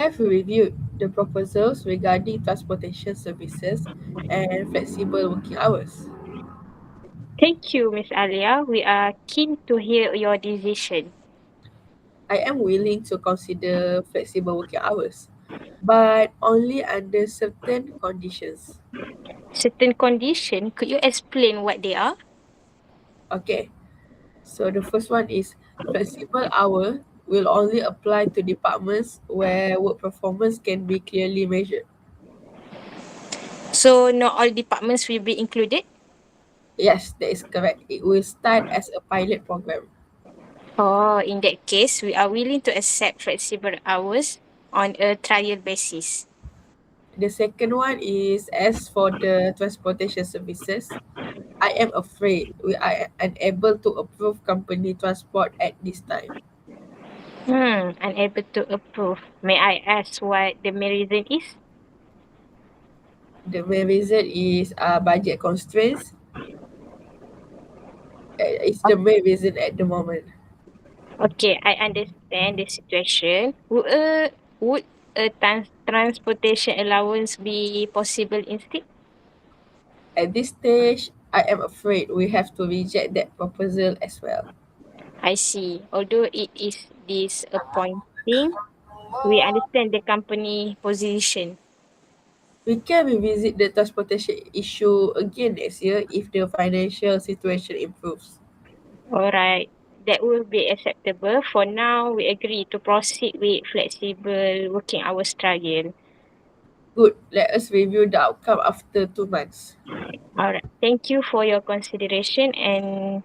Have reviewed the proposals regarding transportation services and flexible working hours. Thank you, Miss Alia. We are keen to hear your decision. I am willing to consider flexible working hours, but only under certain conditions. Certain condition, could you explain what they are? Okay, so the first one is flexible hour will only apply to departments where work performance can be clearly measured. So not all departments will be included? Yes, that is correct. It will start as a pilot program. Oh, in that case, we are willing to accept flexible hours on a trial basis. The second one is as for the transportation services, I am afraid we are unable to approve company transport at this time. Unable to approve. May I ask what the main reason is? The main reason is budget constraints. It's the main reason at the moment. Okay, I understand the situation. Would a transportation allowance be possible instead? At this stage, I am afraid we have to reject that proposal as well. I see. Although it is disappointing, we understand the company position. We can revisit the transportation issue again next year if the financial situation improves. All right, that will be acceptable. For now, we agree to proceed with flexible working hours trial. Good, let us review the outcome after 2 months. All right, thank you for your consideration and